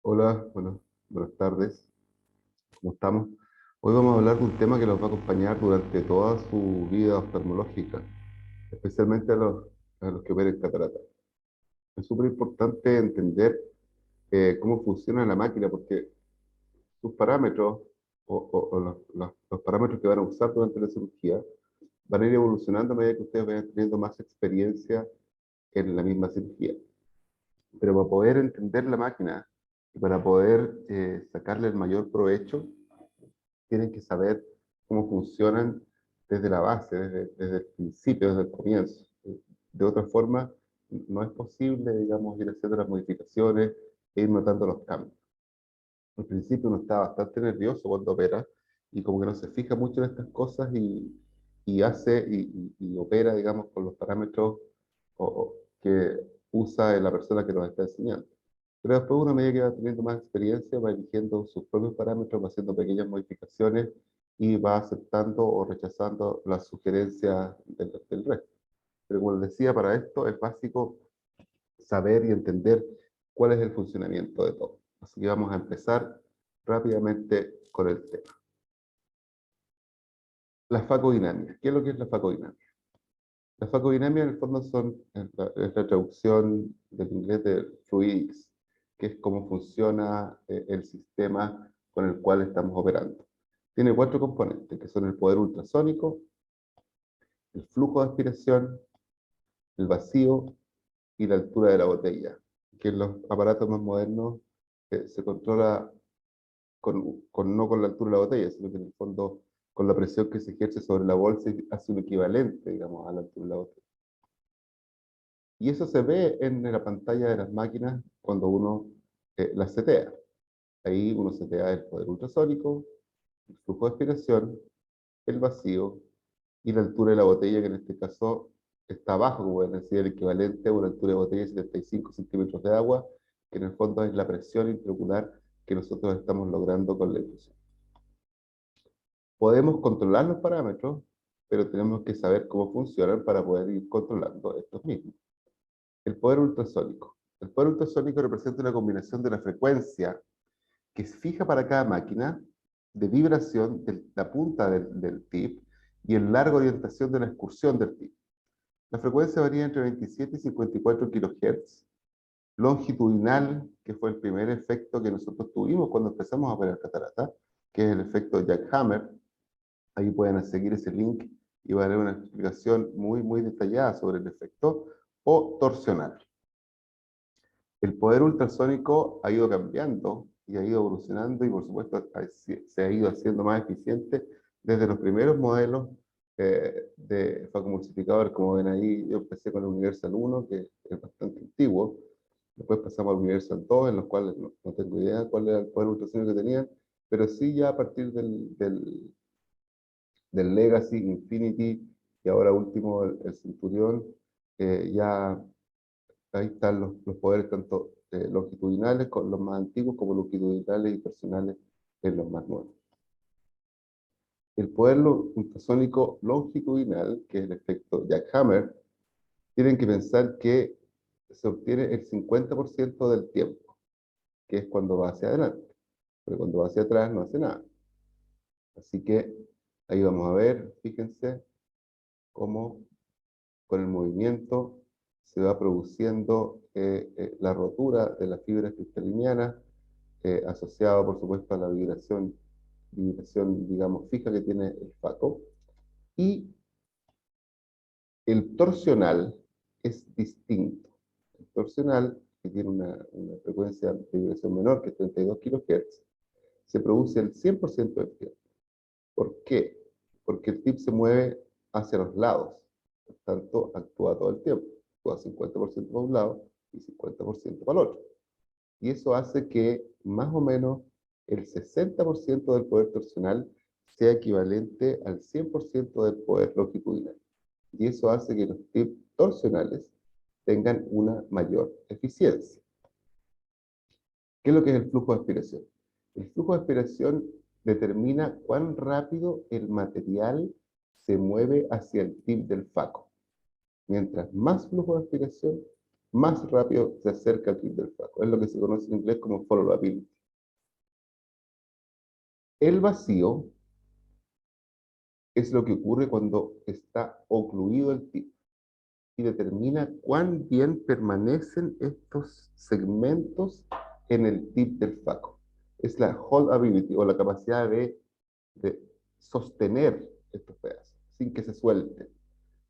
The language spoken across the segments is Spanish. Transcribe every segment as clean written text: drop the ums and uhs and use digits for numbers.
Hola, buenas tardes, ¿cómo estamos? Hoy vamos a hablar de un tema que los va a acompañar durante toda su vida oftalmológica, especialmente a los que operen catarata. Es súper importante entender cómo funciona la máquina, porque sus parámetros o los parámetros que van a usar durante la cirugía van a ir evolucionando a medida que ustedes vayan teniendo más experiencia en la misma cirugía. Pero para poder entender la máquina y para poder sacarle el mayor provecho, tienen que saber cómo funcionan desde la base, desde el principio, desde el comienzo. De otra forma, no es posible, digamos, ir haciendo las modificaciones e ir notando los cambios. Al principio uno está bastante nervioso cuando opera y como que no se fija mucho en estas cosas y hace y opera, digamos, con los parámetros que usa la persona que nos está enseñando. Pero después uno, a medida que va teniendo más experiencia, va eligiendo sus propios parámetros, va haciendo pequeñas modificaciones y va aceptando o rechazando las sugerencias del resto. Pero como les decía, para esto es básico saber y entender cuál es el funcionamiento de todo. Así que vamos a empezar rápidamente con el tema. La facodinamia. ¿Qué es lo que es la facodinamia? La facodinamia en el fondo es la traducción del inglés de fluidics, que es cómo funciona el sistema con el cual estamos operando. Tiene cuatro componentes, que son el poder ultrasónico, el flujo de aspiración, el vacío y la altura de la botella, que en los aparatos más modernos se controla no con la altura de la botella, sino que en el fondo con la presión que se ejerce sobre la bolsa y hace un equivalente, digamos, a la altura de la botella. Y eso se ve en la pantalla de las máquinas cuando uno las setea. Ahí uno setea el poder ultrasónico, el flujo de aspiración, el vacío y la altura de la botella, que en este caso está abajo, como pueden decir, el equivalente a una altura de botella de 75 centímetros de agua, que en el fondo es la presión intraocular que nosotros estamos logrando con la infusión. Podemos controlar los parámetros, pero tenemos que saber cómo funcionan para poder ir controlando estos mismos. El poder ultrasónico. El poder ultrasónico representa una combinación de la frecuencia que es fija para cada máquina, de vibración de la punta del tip y el largo de orientación de la excursión del tip. La frecuencia varía entre 27 y 54 kHz. Longitudinal, que fue el primer efecto que nosotros tuvimos cuando empezamos a operar catarata, que es el efecto Jack-Hammer. Ahí pueden seguir ese link y va a haber una explicación muy detallada sobre el efecto. O torsional. El poder ultrasónico ha ido cambiando y ha ido evolucionando y por supuesto se ha ido haciendo más eficiente desde los primeros modelos de facomulsificador. Como ven ahí, yo empecé con el Universal 1, que es bastante antiguo. Después pasamos al Universal 2, en los cuales no tengo idea cuál era el poder ultrasónico que tenían, pero sí ya a partir del Legacy, Infinity y ahora último el Centurion, ya ahí están los poderes tanto longitudinales con los más antiguos como longitudinales y personales en los más nuevos. El poder ultrasónico longitudinal, que es el efecto Jack-Hammer, tienen que pensar que se obtiene el 50% del tiempo, que es cuando va hacia adelante, pero cuando va hacia atrás no hace nada. Así que ahí vamos a ver, fíjense cómo con el movimiento se va produciendo la rotura de las fibras cristalinianas, asociado por supuesto a la vibración, digamos, fija que tiene el FACO. Y el torsional es distinto. El torsional, que tiene una frecuencia de vibración menor que 32 kHz, se produce el 100% del tiempo. ¿Por qué? Porque el tip se mueve hacia los lados, por tanto actúa todo el tiempo. Actúa 50% para un lado y 50% para el otro. Y eso hace que más o menos el 60% del poder torsional sea equivalente al 100% del poder longitudinal. Y eso hace que los tips torsionales tengan una mayor eficiencia. ¿Qué es lo que es el flujo de aspiración? El flujo de aspiración determina cuán rápido el material se mueve hacia el tip del FACO. Mientras más flujo de aspiración, más rápido se acerca al tip del flaco. Es lo que se conoce en inglés como followability. El vacío es lo que ocurre cuando está ocluido el tip y determina cuán bien permanecen estos segmentos en el tip del flaco. Es la holdability o la capacidad de sostener estos pedazos sin que se suelten.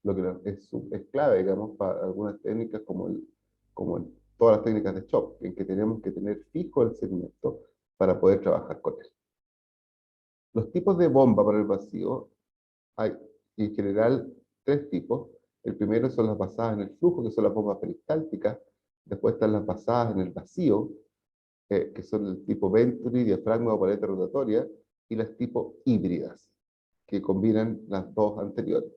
Lo que es clave, digamos, para algunas técnicas como en todas las técnicas de chop, en que tenemos que tener fijo el segmento para poder trabajar con él. Los tipos de bomba para el vacío hay en general tres tipos. El primero son las basadas en el flujo, que son las bombas peristálticas. Después están las basadas en el vacío, que son el tipo Venturi, diafragma o paleta rotatoria, y las tipo híbridas, que combinan las dos anteriores.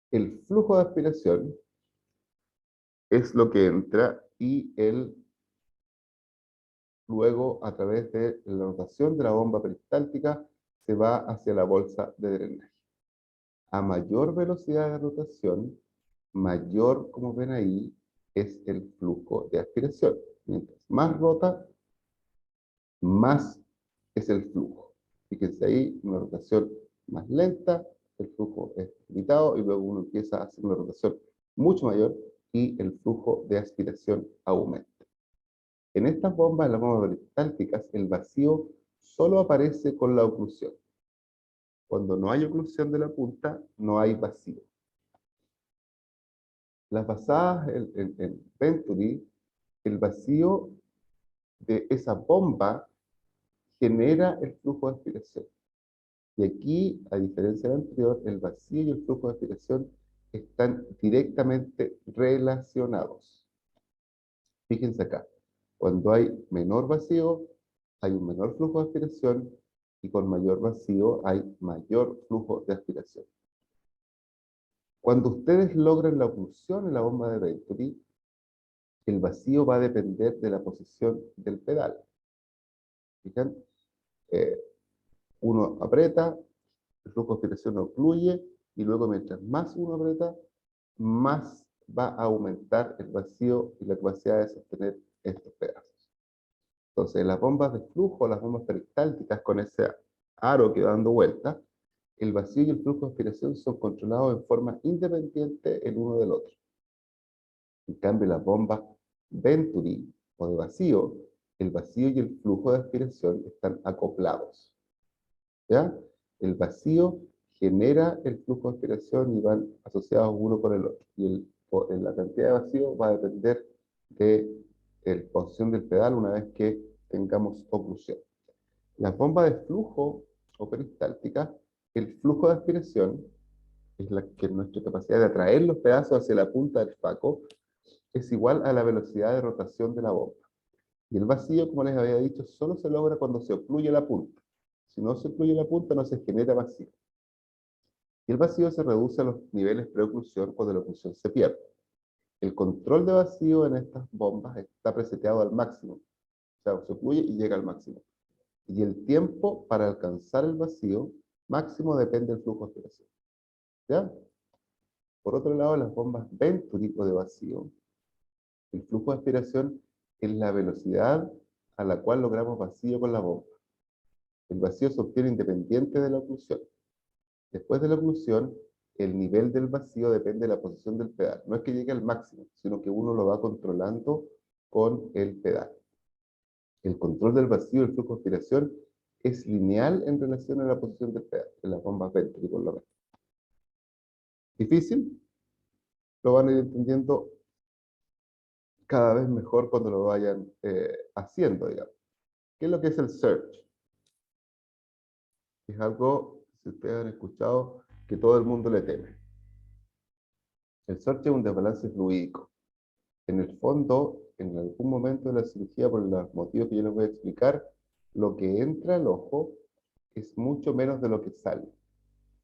El flujo de aspiración es lo que entra y luego, a través de la rotación de la bomba peristáltica, se va hacia la bolsa de drenaje. A mayor velocidad de rotación, mayor, como ven ahí, es el flujo de aspiración. Mientras más rota, más es el flujo. Fíjense ahí, una rotación más lenta, el flujo es limitado y luego uno empieza a hacer una rotación mucho mayor y el flujo de aspiración aumenta. En estas bombas, en las bombas peristálticas, el vacío solo aparece con la oclusión. Cuando no hay oclusión de la punta, no hay vacío. Las basadas en Venturi, el vacío de esa bomba genera el flujo de aspiración. Y aquí, a diferencia del anterior, el vacío y el flujo de aspiración están directamente relacionados. Fíjense acá, cuando hay menor vacío, hay un menor flujo de aspiración y con mayor vacío hay mayor flujo de aspiración. Cuando ustedes logran la oclusión en la bomba de Venturi, el vacío va a depender de la posición del pedal. ¿Fijan? Eh, Uno aprieta, el flujo de aspiración ocluye y luego mientras más uno aprieta, más va a aumentar el vacío y la capacidad de sostener estos pedazos. Entonces, las bombas de flujo, las bombas peristálticas con ese aro que va dando vueltas, el vacío y el flujo de aspiración son controlados en forma independiente el uno del otro. En cambio, las bombas Venturi o de vacío, el vacío y el flujo de aspiración están acoplados. ¿Ya? El vacío genera el flujo de aspiración y van asociados uno con el otro. Y la cantidad de vacío va a depender de la posición del pedal una vez que tengamos oclusión. Las bombas de flujo o peristálticas, el flujo de aspiración, es la que es nuestra capacidad de atraer los pedazos hacia la punta del faco, es igual a la velocidad de rotación de la bomba. Y el vacío, como les había dicho, solo se logra cuando se ocluye la punta. Si no se ocluye la punta, no se genera vacío. Y el vacío se reduce a los niveles pre-oclusión cuando la oclusión se pierde. El control de vacío en estas bombas está preseteado al máximo. O sea, se ocluye y llega al máximo. Y el tiempo para alcanzar el vacío máximo depende del flujo de aspiración. ¿Ya? Por otro lado, las bombas Venturi o de vacío, el flujo de aspiración es la velocidad a la cual logramos vacío con la bomba. El vacío se obtiene independiente de la oclusión. Después de la oclusión, el nivel del vacío depende de la posición del pedal. No es que llegue al máximo, sino que uno lo va controlando con el pedal. El control del vacío y el flujo de aspiración es lineal en relación a la posición del pedal, en las bombas Venturi por lo menos. ¿Difícil? Lo van a ir entendiendo cada vez mejor cuando lo vayan haciendo, digamos. ¿Qué es lo que es el surge? Es algo, si ustedes han escuchado, que todo el mundo le teme. El surge es un desbalance fluídico. En el fondo, en algún momento de la cirugía, por los motivos que yo les voy a explicar, lo que entra al ojo es mucho menos de lo que sale.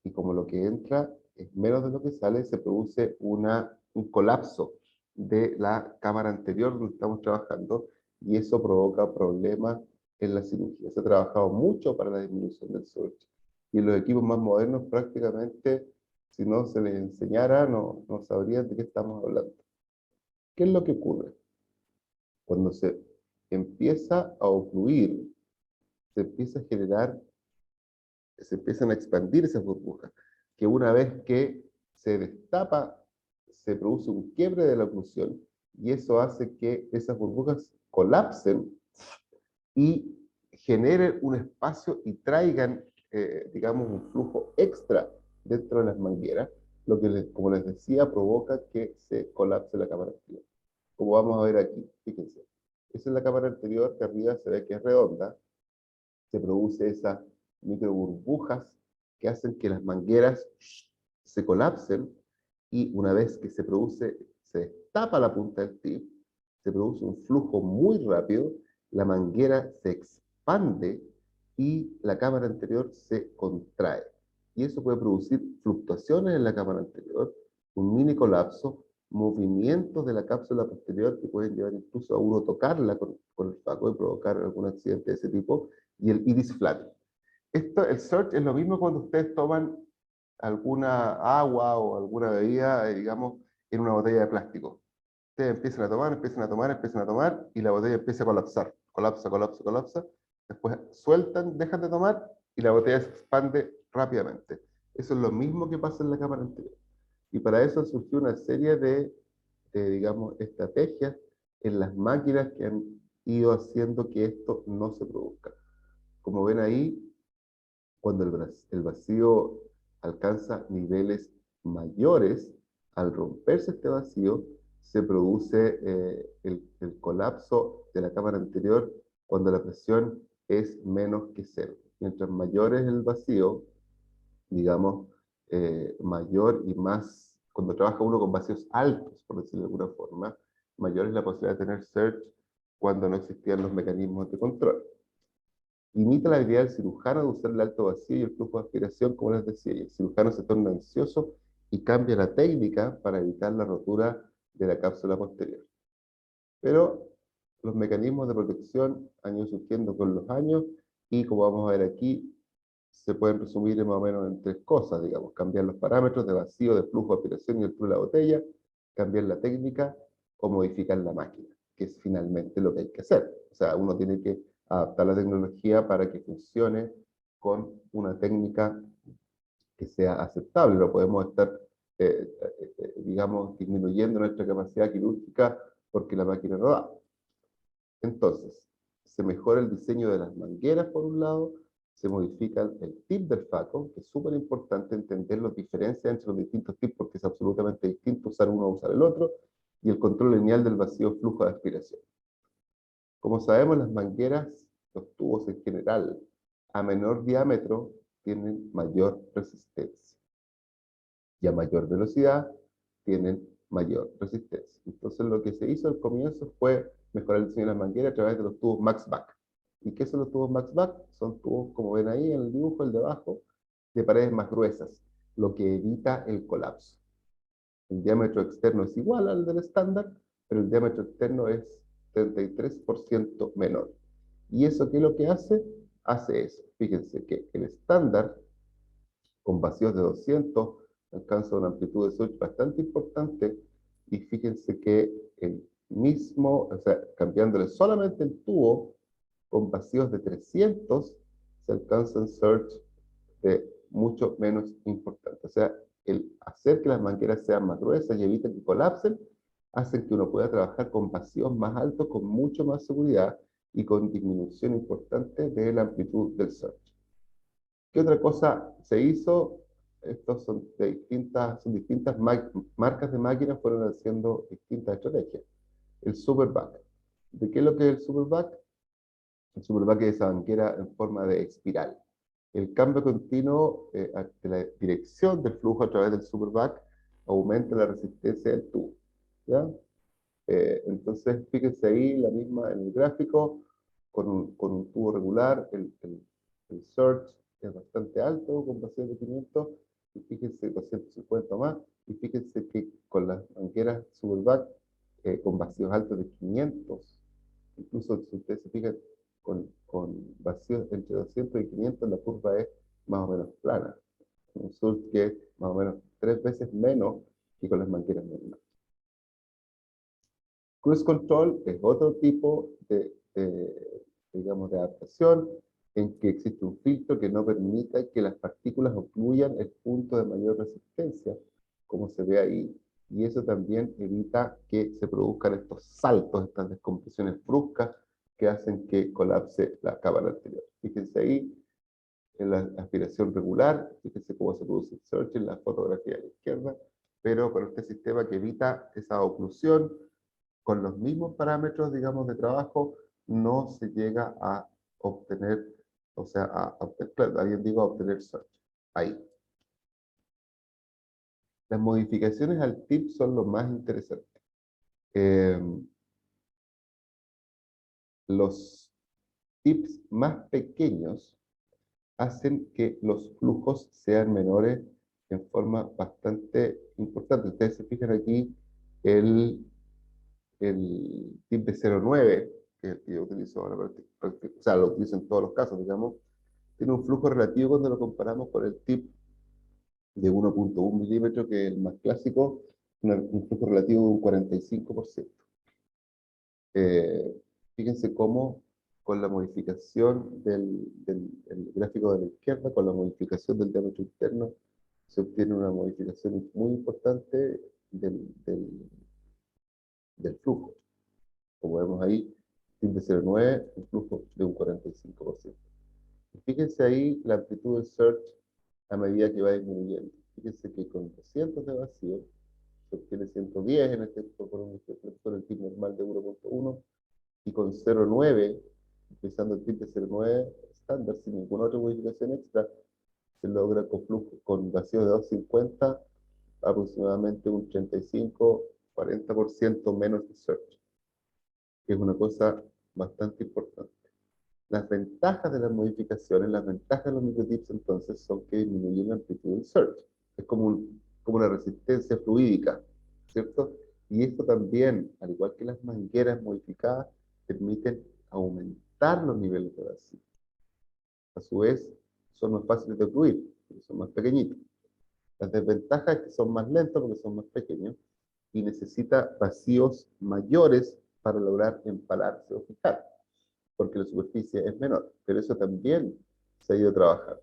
Y como lo que entra es menos de lo que sale, se produce un colapso de la cámara anterior donde estamos trabajando y eso provoca problemas en la cirugía. Se ha trabajado mucho para la disminución del surge. Y en los equipos más modernos prácticamente, si no se les enseñara, no sabrían de qué estamos hablando. ¿Qué es lo que ocurre? Cuando se empieza a ocluir, se empieza a generar, se empiezan a expandir esas burbujas, que una vez que se destapa, se produce un quiebre de la oclusión, y eso hace que esas burbujas colapsen y generen un espacio y traigan, digamos, un flujo extra dentro de las mangueras, lo que, como les decía, provoca que se colapse la cámara anterior. Como vamos a ver aquí, fíjense. Esa es la cámara anterior, que arriba se ve que es redonda, se produce esas micro burbujas que hacen que las mangueras se colapsen, y una vez que se produce, se destapa la punta del tip, se produce un flujo muy rápido, la manguera se expande y la cámara anterior se contrae. Y eso puede producir fluctuaciones en la cámara anterior, un mini colapso, movimientos de la cápsula posterior que pueden llevar incluso a uno tocarla con el faco y provocar algún accidente de ese tipo, y el iris flat. El surge es lo mismo cuando ustedes toman alguna agua o alguna bebida, digamos, en una botella de plástico. Ustedes empiezan a tomar, empiezan a tomar, empiezan a tomar, y la botella empieza a colapsar. Colapsa, colapsa, colapsa. Después sueltan, dejan de tomar, y la botella se expande rápidamente. Eso es lo mismo que pasa en la cámara anterior. Y para eso surgió una serie digamos, estrategias en las máquinas que han ido haciendo que esto no se produzca. Como ven ahí, cuando el vacío alcanza niveles mayores, al romperse este vacío, se produce el colapso de la cámara anterior cuando la presión es menos que cero. Mientras mayor es el vacío, digamos, mayor y más, cuando trabaja uno con vacíos altos, por decirlo de alguna forma, mayor es la posibilidad de tener surge cuando no existían los mecanismos de control. Imita la habilidad del cirujano de usar el alto vacío y el flujo de aspiración, como les decía, y el cirujano se torna ansioso y cambia la técnica para evitar la rotura de la cápsula posterior. Pero los mecanismos de protección han ido surgiendo con los años, y como vamos a ver aquí, se pueden resumir más o menos en tres cosas, digamos: cambiar los parámetros de vacío, de flujo, aspiración y altura de la botella, cambiar la técnica o modificar la máquina, que es finalmente lo que hay que hacer. O sea, uno tiene que adaptar la tecnología para que funcione con una técnica que sea aceptable. No podemos estar, digamos, disminuyendo nuestra capacidad quirúrgica porque la máquina no da. Entonces, se mejora el diseño de las mangueras por un lado, se modifica el tip del faco, que es súper importante entender las diferencias entre los distintos tips, porque es absolutamente distinto usar uno o usar el otro, y el control lineal del vacío flujo de aspiración. Como sabemos, las mangueras, los tubos en general, a menor diámetro, tienen mayor resistencia, y a mayor velocidad tienen mayor resistencia. Entonces lo que se hizo al comienzo fue mejorar el diseño de las mangueras a través de los tubos MaxBack. ¿Y qué son los tubos MaxBack? Son tubos, como ven ahí en el dibujo, el de abajo, de paredes más gruesas, lo que evita el colapso. El diámetro externo es igual al del estándar, pero el diámetro externo es 33% menor. ¿Y eso qué es lo que hace? Hace eso. Fíjense que el estándar, con vacíos de 200, alcanza una amplitud de switch bastante importante, y fíjense que el mismo, o sea, cambiándole solamente el tubo, con vacíos de 300, se alcanzan surge de mucho menos importante. O sea, el hacer que las mangueras sean más gruesas y eviten que colapsen, hace que uno pueda trabajar con vacíos más altos, con mucho más seguridad y con disminución importante de la amplitud del surge. ¿Qué otra cosa se hizo? Estos son distintas marcas de máquinas, fueron haciendo distintas estrategias. El Superback. ¿De qué es lo que es el Superback? El Superback es esa banquera en forma de espiral. El cambio continuo de la dirección del flujo a través del Superback aumenta la resistencia del tubo, ¿ya? Entonces, fíjense ahí, la misma en el gráfico, con un tubo regular, el surge es bastante alto, con vacío de 500, y fíjense, 250 más, y fíjense que con las mangueras Superback, con vacíos altos de 500, incluso si ustedes se fijan, con vacíos entre 200 y 500, la curva es más o menos plana. Un surge que es más o menos 3 veces menos que con las mangueras normales. Cruise control es otro tipo digamos, de adaptación en que existe un filtro que no permita que las partículas ocluyan el punto de mayor resistencia, como se ve ahí, y eso también evita que se produzcan estos saltos, estas descompresiones bruscas que hacen que colapse la cámara anterior. Fíjense ahí, en la aspiración regular, fíjense cómo se produce el search en la fotografía a la izquierda, pero con este sistema que evita esa oclusión, con los mismos parámetros, digamos, de trabajo, no se llega a obtener, o sea, claro, alguien digo a obtener search. Ahí. Las modificaciones al tip son lo más interesante. Eh, los tips más pequeños hacen que los flujos sean menores en forma bastante importante. Ustedes se fijan aquí el, el tip de 0,9, que es el que yo utilizo ahora, o sea, lo utilizo en todos los casos, digamos, tiene un flujo relativo cuando lo comparamos con el tip de 1,1 milímetros, que es el más clásico, un flujo relativo de un 45%. Eh, Fíjense cómo con la modificación el gráfico de la izquierda, con la modificación del diámetro interno, se obtiene una modificación muy importante del flujo. Como vemos ahí, tip de 0,9, un flujo de un 45%. Y fíjense ahí la amplitud del search a medida que va disminuyendo. Fíjense que con 200 de vacío se obtiene 110 en este por un ejemplo, con el tip normal de 1,1, y con 0,9, utilizando el tip de 0,9 estándar, sin ninguna otra modificación extra, se logra con flujo, con vacío de 250, aproximadamente un 35-40% menos de search, que es una cosa bastante importante. Las ventajas de las modificaciones, las ventajas de los microtips entonces son que disminuyen la amplitud del search. Es como una resistencia fluídica, ¿cierto? Y esto también, al igual que las mangueras modificadas, permiten aumentar los niveles de vacío. A su vez, son más fáciles de fluir, porque son más pequeñitos. Las desventajas es que son más lentos porque son más pequeños y necesita vacíos mayores para lograr empalarse o fijar, porque la superficie es menor, pero eso también se ha ido trabajando.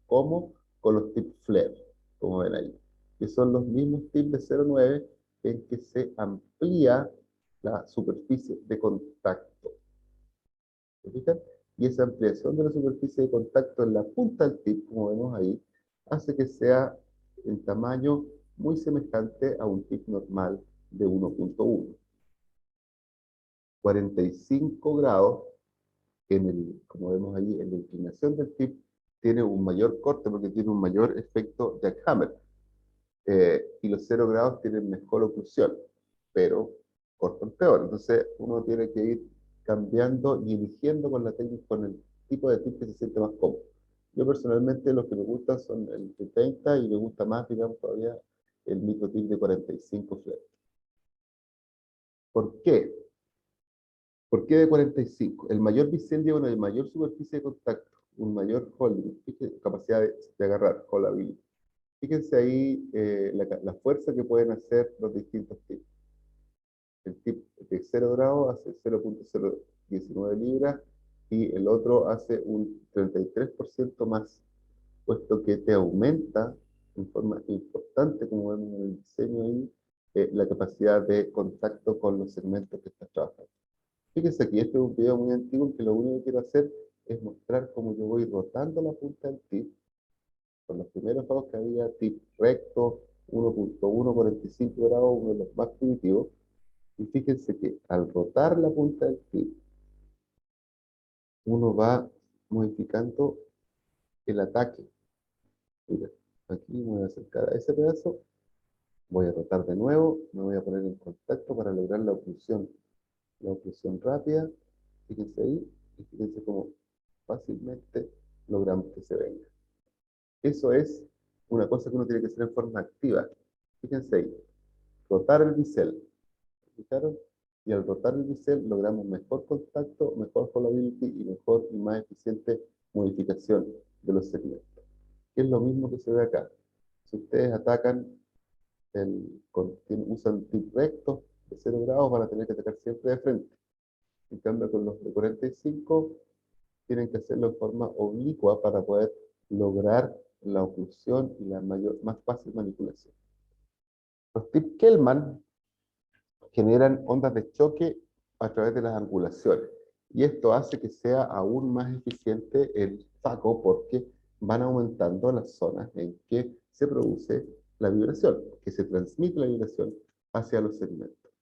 ¿Cómo? Con los tips flare, como ven ahí, que son los mismos tips de 0,9 en que se amplía la superficie de contacto. ¿Se fijan? Y esa ampliación de la superficie de contacto en la punta del tip, como vemos ahí, hace que sea en tamaño muy semejante a un tip normal de 1,1. 45 grados como vemos ahí, en la inclinación del tip, tiene un mayor corte porque tiene un mayor efecto jackhammer. Y los 0 grados tienen mejor oclusión, pero cortan peor. Entonces uno tiene que ir cambiando y eligiendo con la técnica, con el tipo de tip que se siente más cómodo. Yo personalmente los que me gustan son el de 30 y me gusta más, digamos, todavía el micro tip de 45 flat. ¿Por qué? ¿Por qué de 45? El mayor bisel lleva una mayor superficie de contacto, un mayor holding, capacidad de agarrar, holdability. Fíjense ahí la fuerza que pueden hacer los distintos tips. El tip de 0 grados hace 0,019 libras y el otro hace un 33% más, puesto que te aumenta en forma importante, como vemos en el diseño ahí, la capacidad de contacto con los segmentos que estás trabajando. Fíjense aquí, este es un video muy antiguo en que lo único que quiero hacer es mostrar cómo yo voy rotando la punta del tip. Con los primeros juegos que había, tip recto, 1,145 grados, uno de los más primitivos. Y fíjense que al rotar la punta del tip, uno va modificando el ataque. Mira, aquí me voy a acercar a ese pedazo, voy a rotar de nuevo, me voy a poner en contacto para lograr la oclusión rápida. Fíjense ahí, y fíjense cómo fácilmente logramos que se venga. Eso es una cosa que uno tiene que hacer en forma activa. Fíjense ahí, rotar el bisel. ¿Fijaron? Y al rotar el bisel logramos mejor contacto, mejor holdability y mejor y más eficiente modificación de los segmentos. Que es lo mismo que se ve acá. Si ustedes atacan, usan tip recto, de 0 grados van a tener que atacar siempre de frente. En cambio, con los de 45 tienen que hacerlo en forma oblicua para poder lograr la oclusión y la más fácil manipulación. Los tip Kelman generan ondas de choque a través de las angulaciones. Y esto hace que sea aún más eficiente el saco porque van aumentando las zonas en que se produce la vibración, que se transmite la vibración hacia los segmentos.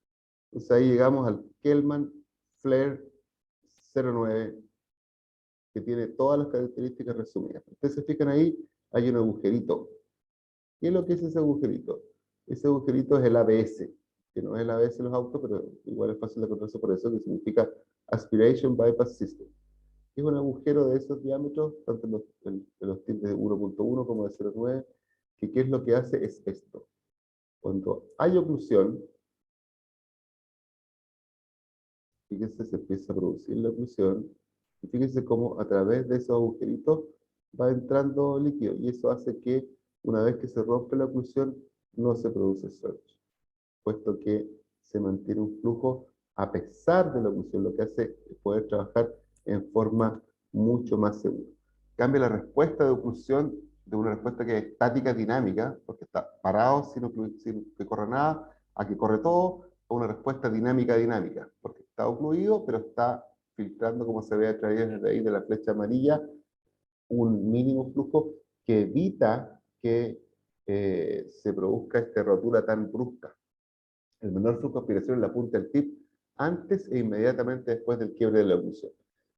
Entonces ahí llegamos al Kelman Flare 09, que tiene todas las características resumidas. Ustedes se fijan ahí, hay un agujerito. ¿Qué es lo que es ese agujerito? Ese agujerito es el ABS, que no es el ABS de los autos, pero igual es fácil de acordarse por eso, que significa Aspiration Bypass System. Es un agujero de esos diámetros, tanto en los tips de 1.1 como de 0.9, que ¿qué es lo que hace? Es esto. Cuando hay oclusión, fíjense, se empieza a producir la oclusión, y fíjense cómo a través de esos agujeritos va entrando líquido, y eso hace que una vez que se rompe la oclusión, no se produce surge, puesto que se mantiene un flujo a pesar de la oclusión, lo que hace es poder trabajar en forma mucho más segura. Cambia la respuesta de oclusión de una respuesta que es estática dinámica, porque está parado sin que corra nada, a que corre todo, a una respuesta dinámica dinámica, porque está ocluido, pero está filtrando, como se ve a través de ahí de la flecha amarilla, un mínimo flujo que evita que se produzca esta rotura tan brusca. El menor flujo de aspiración en la punta del tip antes e inmediatamente después del quiebre de la oclusión.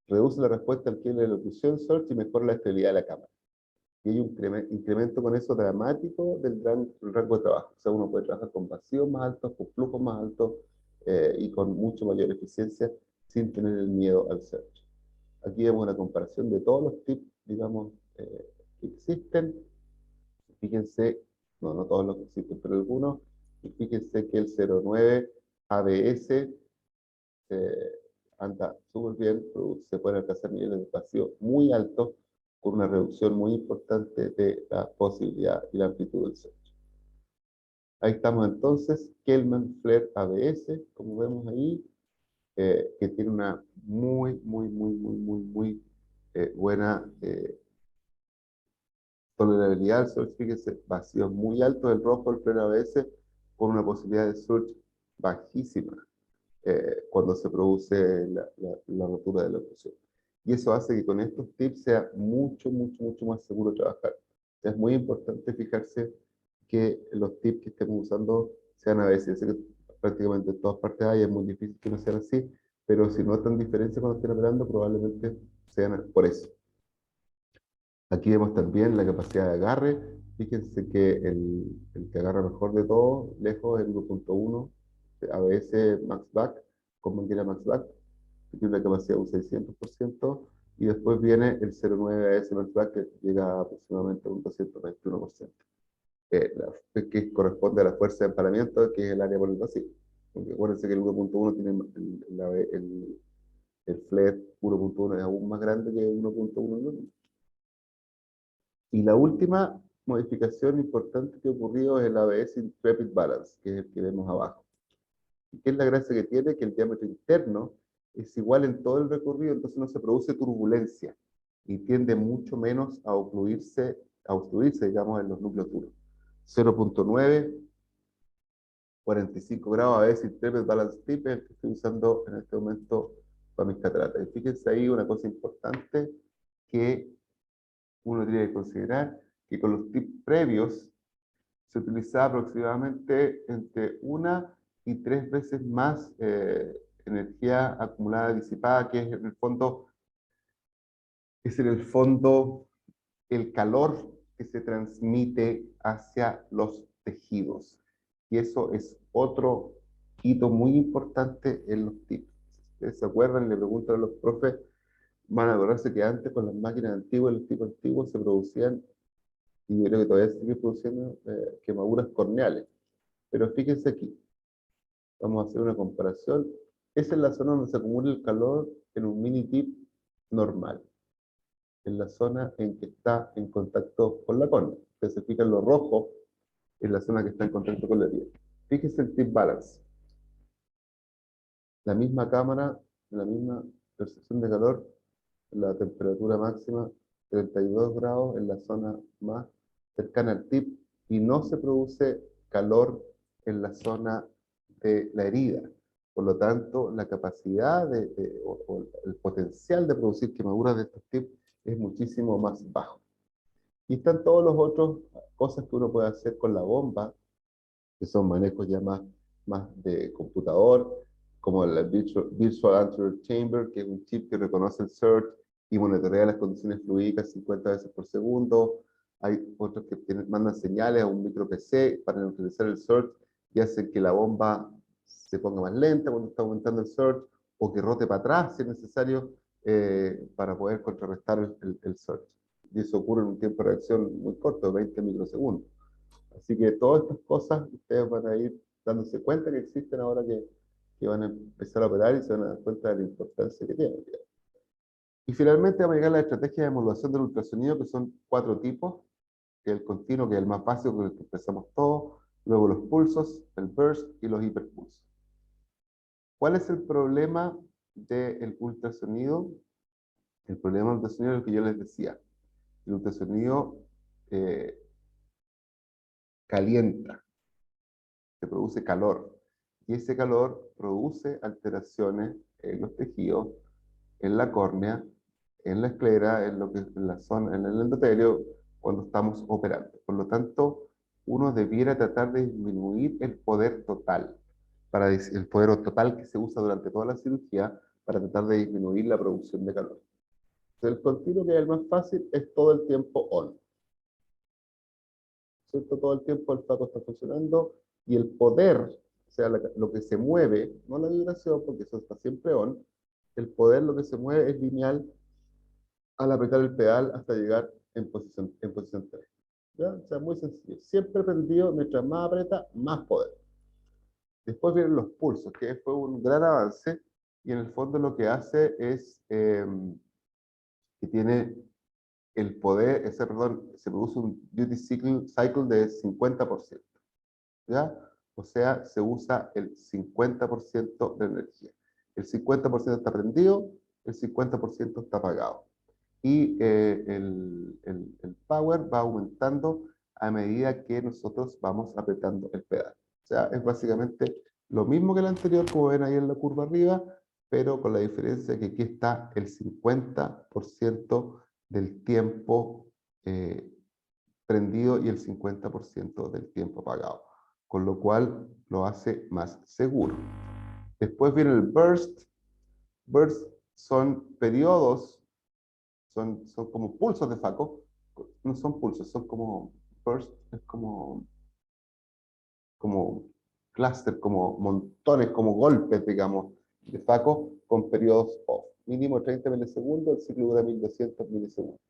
Reduce la respuesta al quiebre de la oclusión, Sorge, y mejora la estabilidad de la cámara. Y hay un incremento con eso dramático del rango de trabajo. O sea, uno puede trabajar con vacíos más altos, con flujos más altos y con mucho mayor eficiencia sin tener el miedo al Surge. Aquí vemos una comparación de todos los tips, digamos, que existen. Fíjense, no todos los que existen, pero algunos. Y fíjense que el 09 ABS anda súper bien, se pueden alcanzar niveles de vacío muy altos con una reducción muy importante de la posibilidad y la amplitud del surge. Ahí estamos entonces, Kelman Flare ABS, como vemos ahí, que tiene una muy buena tolerabilidad al surge. Fíjense, vacíos muy altos, el rojo, el Flare ABS, con una posibilidad de surge bajísima cuando se produce la rotura de la oclusión. Y eso hace que con estos tips sea mucho más seguro trabajar. Es muy importante fijarse que los tips que estemos usando sean a veces, yo sé que prácticamente en todas partes hay, es muy difícil que no sean así, pero si notan diferencia cuando estén operando, probablemente sean por eso. Aquí vemos también la capacidad de agarre. Fíjense que el que agarra mejor de todo, lejos, es el 1.1 ABS Max Back, con manguera Max Back, que tiene una capacidad de un 600%, y después viene el 0.9 ABS Max Back, que llega aproximadamente a un 221%, que corresponde a la fuerza de emparamiento, que es el área por el vacío. Porque acuérdense que el 1.1 tiene el flare 1.1 es aún más grande que 1.1. Y la última modificación importante que ha ocurrido es el ABS Intrepid Balance, que es el que vemos abajo. ¿Y qué es la gracia que tiene? Que el diámetro interno es igual en todo el recorrido, entonces no se produce turbulencia y tiende mucho menos a obstruirse, digamos, en los núcleos duros. 0.9, 45 grados ABS Intrepid Balance Tip es el que estoy usando en este momento para mis cataratas. Y fíjense ahí una cosa importante que uno tiene que considerar, que con los tips previos se utilizaba aproximadamente entre 1 y 3 veces más energía acumulada disipada, que es en el fondo el calor que se transmite hacia los tejidos. Y eso es otro hito muy importante en los tips. Si ustedes se acuerdan, le preguntan a los profes, van a acordarse que antes con las máquinas antiguas, los tipos antiguos, se producían, y yo creo que todavía se sigue produciendo, quemaduras corneales. Pero fíjense aquí, vamos a hacer una comparación. Esa es la zona donde se acumula el calor en un mini tip normal, en la zona en que está en contacto con la córnea. Ustedes se fijan, lo rojo es la zona que está en contacto con la piel. Fíjense el tip balance. la misma cámara, la misma percepción de calor, la temperatura máxima 32 grados en la zona más cercana al tip y no se produce calor en la zona de la herida. Por lo tanto, la capacidad o el potencial de producir quemaduras de estos tips es muchísimo más bajo. Y están todos los otros cosas que uno puede hacer con la bomba, que son manejos ya más de computador, como el Virtual Anterior Chamber, que es un chip que reconoce el surge y monitorea las condiciones fluídicas 50 veces por segundo. Hay otros que mandan señales a un micro PC para neutralizar el surge y hacen que la bomba se ponga más lenta cuando está aumentando el surge o que rote para atrás si es necesario para poder contrarrestar el surge. Y eso ocurre en un tiempo de reacción muy corto, 20 microsegundos. Así que todas estas cosas ustedes van a ir dándose cuenta que existen ahora que van a empezar a operar y se van a dar cuenta de la importancia que tienen. Y finalmente vamos a llegar a la estrategia de modulación del ultrasonido, que son 4 tipos, que es el continuo, que es el más básico, con el que empezamos todos, luego los pulsos, el burst y los hiperpulsos. ¿Cuál es el problema del ultrasonido? El problema del ultrasonido es lo que yo les decía. El ultrasonido eh, calienta, se produce calor. Y ese calor produce alteraciones en los tejidos, en la córnea, en la esclera, en la zona, en el endotelio, cuando estamos operando. Por lo tanto, uno debiera tratar de disminuir el poder total, el poder total que se usa durante toda la cirugía para tratar de disminuir la producción de calor. Entonces, el continuo, que es el más fácil, es todo el tiempo on. ¿Cierto? Todo el tiempo el foco está funcionando y el poder, o sea, lo que se mueve, no la vibración, porque eso está siempre on, el poder lo que se mueve es lineal al apretar el pedal hasta llegar en posición 3. ¿Ya? O sea, muy sencillo. Siempre prendido, mientras más aprieta, más poder. Después vienen los pulsos, que fue un gran avance, y en el fondo lo que hace es que tiene el poder, perdón, se produce un duty cycle de 50%. ¿Ya? O sea, se usa el 50% de energía. El 50% está prendido, el 50% está apagado. Y el power va aumentando a medida que nosotros vamos apretando el pedal. O sea, es básicamente lo mismo que el anterior, como ven ahí en la curva arriba, pero con la diferencia que aquí está el 50% del tiempo prendido y el 50% del tiempo apagado, con lo cual lo hace más seguro. Después viene el burst. Burst son periodos, son como pulsos de foco, no son pulsos, son como burst, es como clúster, como montones, como golpes, digamos, de foco con periodos off. Mínimo 30 milisegundos, el ciclo dura 1200 milisegundos.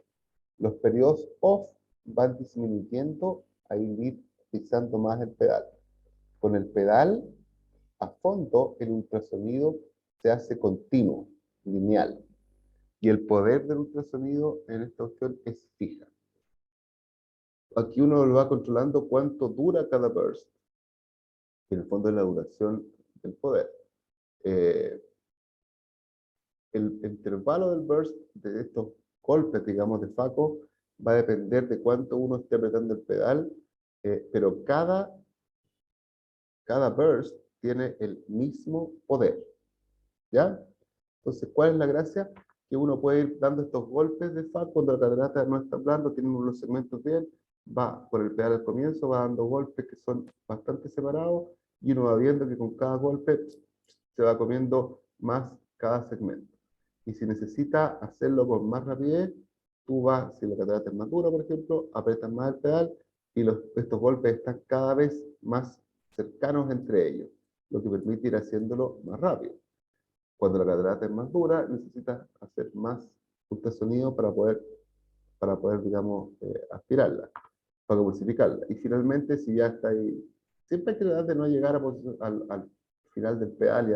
Los periodos off van disminuyendo a ir pisando más el pedal. Con el pedal a fondo, el ultrasonido se hace continuo, lineal. Y el poder del ultrasonido en esta opción es fija. Aquí uno lo va controlando cuánto dura cada burst, que en el fondo es la duración del poder. El intervalo del burst de estos golpes, digamos, de foco, va a depender de cuánto uno esté apretando el pedal, pero cada burst tiene el mismo poder, ¿ya? Entonces, ¿cuál es la gracia? Que uno puede ir dando estos golpes de fa cuando la catarata no está hablando, tiene unos segmentos bien, va por el pedal al comienzo, va dando golpes que son bastante separados, y uno va viendo que con cada golpe se va comiendo más cada segmento. Y si necesita hacerlo con más rapidez, tú vas, si la catarata es más dura, por ejemplo, aprietas más el pedal y estos golpes están cada vez más cercanos entre ellos, lo que permite ir haciéndolo más rápido. Cuando la catarata es más dura, necesitas hacer más ultrasonido para poder digamos, aspirarla, para emulsificarla. Y finalmente, si ya está ahí, siempre hay que tratar de no llegar al final del pedal y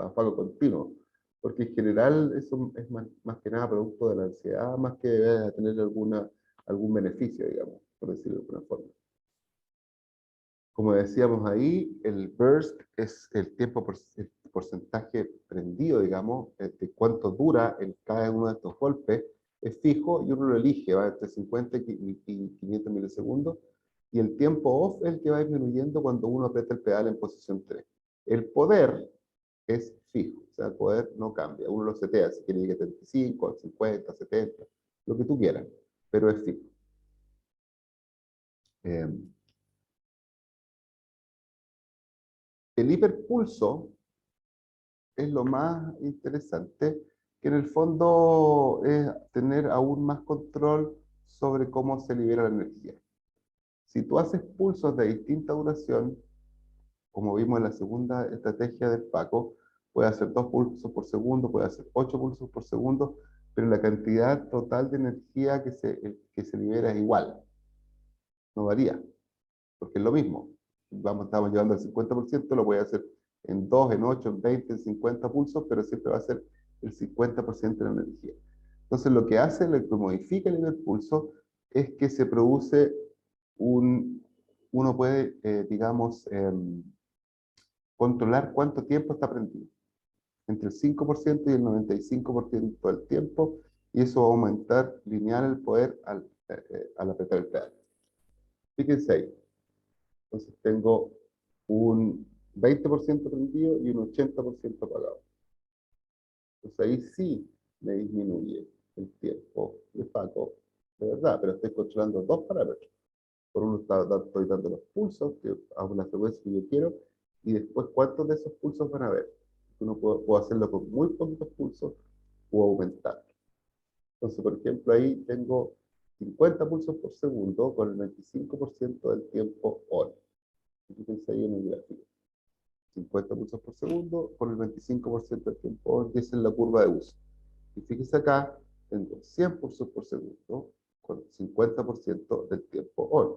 a fuego continuo, porque en general eso es más que nada producto de la ansiedad, más que de tener algún beneficio, digamos, por decirlo de alguna forma. Como decíamos ahí, el burst es el tiempo, el porcentaje prendido, digamos, de cuánto dura cada uno de estos golpes, es fijo y uno lo elige, va entre 50 y 500 milisegundos, y el tiempo off es el que va disminuyendo cuando uno aprieta el pedal en posición 3. El poder es fijo, o sea, el poder no cambia, uno lo setea, si quiere llegar a 35, 50, 70, lo que tú quieras, pero es fijo. Eh, el hiperpulso es lo más interesante, que en el fondo es tener aún más control sobre cómo se libera la energía. Si tú haces pulsos de distinta duración, como vimos en la segunda estrategia del Paco, puede hacer 2 pulsos por segundo, puede hacer 8 pulsos por segundo, pero la cantidad total de energía que se libera es igual, no varía, porque es lo mismo. Estamos llevando al 50%, lo puede hacer en 2, en 8, en 20, en 50 pulsos, pero siempre va a ser el 50% de la energía. Entonces, lo que hace, lo que modifica el nivel pulso, es que se produce uno puede, digamos, controlar cuánto tiempo está prendido, entre el 5% y el 95% del tiempo, y eso va a aumentar lineal el poder al apretar el pedal. Fíjense ahí. Entonces tengo un 20% prendido y un 80% apagado. Entonces ahí sí me disminuye el tiempo de Paco, de verdad, pero estoy controlando dos parámetros. Por uno estoy dando los pulsos, que a una frecuencia que yo quiero, y después cuántos de esos pulsos van a haber. Uno puedo hacerlo con muy poquitos pulsos o aumentar. Entonces, por ejemplo, ahí tengo 50 pulsos por segundo con el 25% del tiempo on. Fíjense ahí en el gráfico. 50 pulsos por segundo por el 25% del tiempo, y esa es la curva de uso. Y fíjese acá, tengo 100 pulsos por segundo con 50% del tiempo on.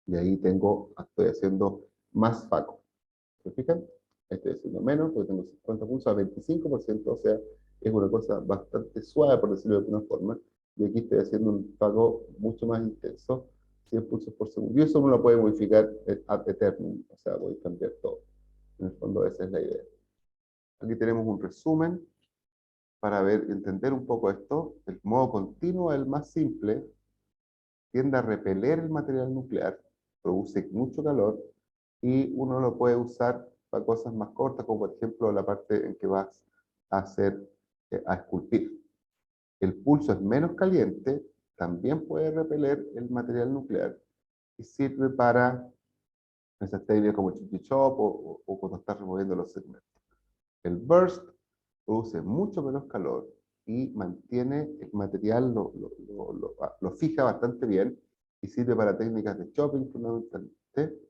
Y ahí estoy haciendo más FACO. ¿Se fijan? Estoy haciendo menos porque tengo 50 pulsos a 25%, o sea, es una cosa bastante suave, por decirlo de alguna forma. Y aquí estoy haciendo un FACO mucho más intenso, 100 pulsos por segundo. Y eso uno lo puede modificar ad eternum, o sea, voy a cambiar todo. En el fondo esa es la idea. Aquí tenemos un resumen para entender un poco esto. El modo continuo es el más simple, tiende a repeler el material nuclear, produce mucho calor y uno lo puede usar para cosas más cortas, como por ejemplo la parte en que vas a a esculpir. El pulso es menos caliente, también puede repeler el material nuclear y sirve para esas técnicas como Chichi Chop o cuando estás removiendo los segmentos. El burst produce mucho menos calor y mantiene el material, lo fija bastante bien y sirve para técnicas de chopping fundamentalmente.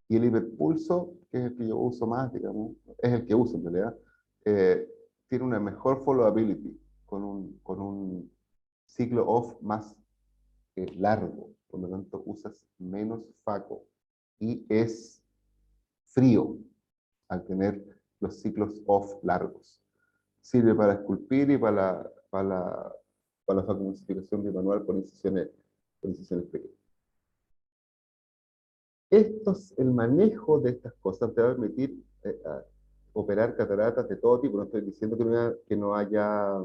Y el hiperpulso, que es el que yo uso más, digamos, es el que uso en realidad, eh, tiene una mejor followability con un ciclo off más largo, por lo tanto usas menos FACO y es frío al tener los ciclos off largos. Sirve para esculpir y para la facomulsificación bimanual por incisiones pequeñas. El manejo de estas cosas te va a permitir operar cataratas de todo tipo. No estoy diciendo que no haya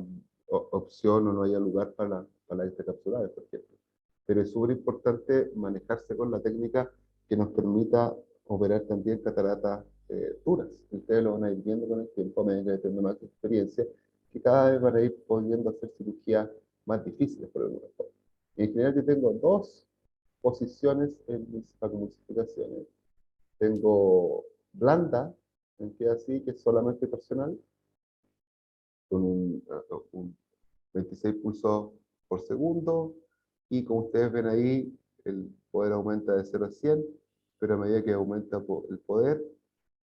opción o no haya lugar para extracapsulares, por ejemplo. Pero es súper importante manejarse con la técnica que nos permita operar también cataratas duras. Ustedes lo van a ir viendo con el tiempo, a medida que tengan más experiencia, que cada vez van a ir pudiendo hacer cirugías más difíciles por alguna forma. En general yo tengo dos posiciones en mis facomulsificaciones. Tengo blanda, en que así, que es solamente torsional, con un 26 pulsos por segundo, y como ustedes ven ahí, el poder aumenta de 0 a 100, pero a medida que aumenta el poder,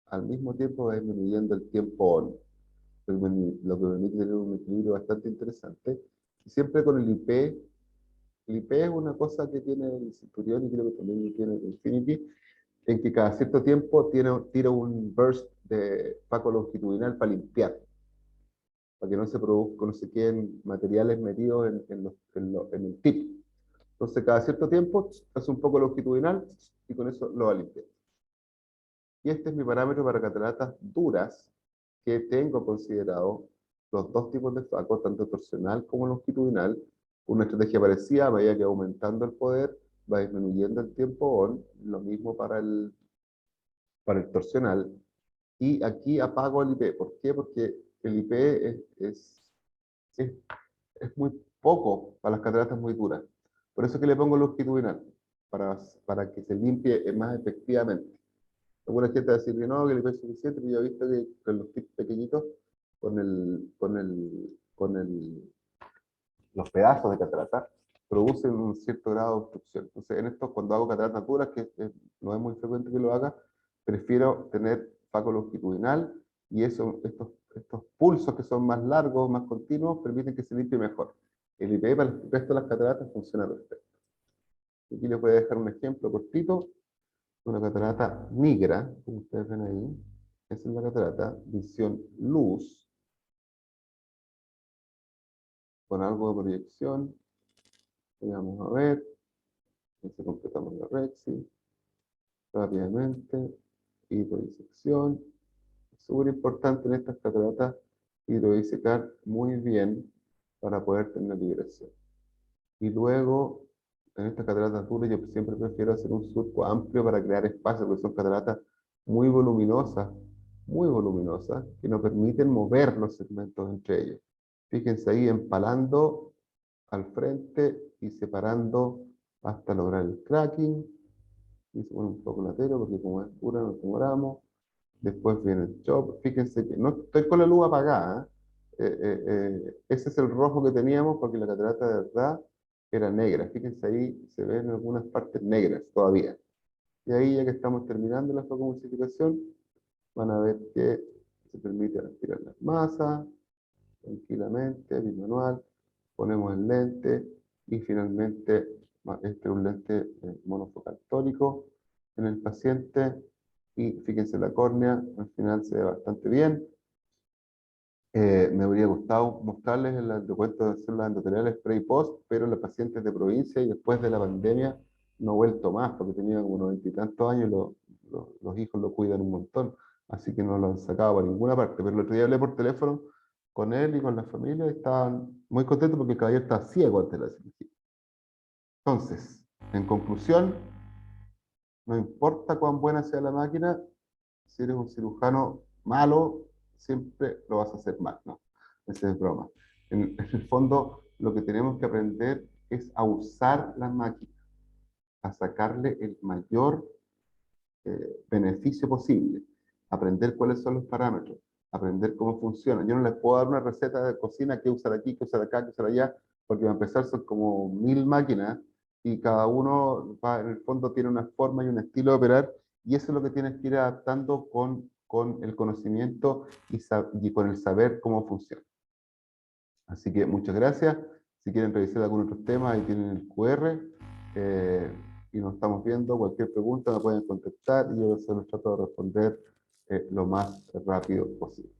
al mismo tiempo va disminuyendo el tiempo on, lo que permite tener un equilibrio bastante interesante. Y siempre con el IP. El IP es una cosa que tiene el Centurion y creo que también lo tiene el Infinity, en que cada cierto tiempo tira un burst de faco longitudinal para limpiar, para que no se produzca, no se queden materiales metidos en el tip. Entonces, cada cierto tiempo hace un poco longitudinal y con eso lo va a limpiar. Y este es mi parámetro para cataratas duras, que tengo considerado los dos tipos de FACO, tanto torsional como longitudinal. Una estrategia parecida, a medida que va aumentando el poder, va disminuyendo el tiempo ON, lo mismo para el torsional. Y aquí apago el IP. ¿Por qué? Porque el IP es, es muy poco para las cataratas muy duras. Por eso es que le pongo longitudinal, para que se limpie más efectivamente. Alguna gente va a decir que no, que el IP es suficiente, pero yo he visto que con los tips pequeñitos, los pedazos de catarata, producen un cierto grado de obstrucción. Entonces, en esto, cuando hago cataratas duras, no es muy frecuente que lo haga, prefiero tener FACO longitudinal y estos pulsos que son más largos, más continuos, permiten que se limpie mejor. El IPE para el resto de las cataratas funciona perfecto. Aquí les voy a dejar un ejemplo cortito, una catarata negra, como ustedes ven ahí. Esa es la catarata, visión luz, con algo de proyección. Y vamos a ver, si completamos la Rexi rápidamente. Hidrodisección. Es súper importante en estas cataratas hidrodisecar muy bien para poder tener liberación. Y luego, en estas cataratas duras, yo siempre prefiero hacer un surco amplio para crear espacio, porque son cataratas muy voluminosas, que no permiten mover los segmentos entre ellos. Fíjense ahí, empalando al frente y separando hasta lograr el cracking. Y se pone un poco latero, porque como es pura, nos demoramos. Después viene el chop. Fíjense que no estoy con la luz apagada. Ese es el rojo que teníamos porque la catarata de verdad era negra. Fíjense ahí, se ven algunas partes negras todavía. Y ahí, ya que estamos terminando la focomulsificación, van a ver que se permite aspirar las masas tranquilamente, bimanual. Ponemos el lente y finalmente este es un lente monofocal tórico en el paciente. Y fíjense, la córnea al final se ve bastante bien. Me habría gustado mostrarles el recuento de células endoteliales pre y post, pero los pacientes de provincia y después de la pandemia no he vuelto más, porque tenía como 90 y tantos años y los hijos lo cuidan un montón, así que no lo han sacado por ninguna parte. Pero el otro día hablé por teléfono con él y con la familia y estaban muy contentos porque el caballero está ciego ante la cirugía. Entonces, en conclusión, no importa cuán buena sea la máquina, si eres un cirujano malo, siempre lo vas a hacer mal, ¿no? Esa es broma. En el fondo, lo que tenemos que aprender es a usar la máquina, a sacarle el mayor beneficio posible, aprender cuáles son los parámetros, aprender cómo funciona. Yo no les puedo dar una receta de cocina que usar aquí, que usar acá, que usar allá, porque va a empezar son como 1000 máquinas y cada uno en el fondo tiene una forma y un estilo de operar y eso es lo que tienes que ir adaptando con el conocimiento y con el saber cómo funciona. Así que muchas gracias. Si quieren revisar algún otro tema, ahí tienen el QR. Y nos estamos viendo. Cualquier pregunta me pueden contactar y yo se los trato de responder lo más rápido posible.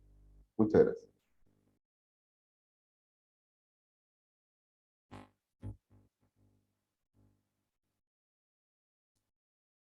Muchas gracias.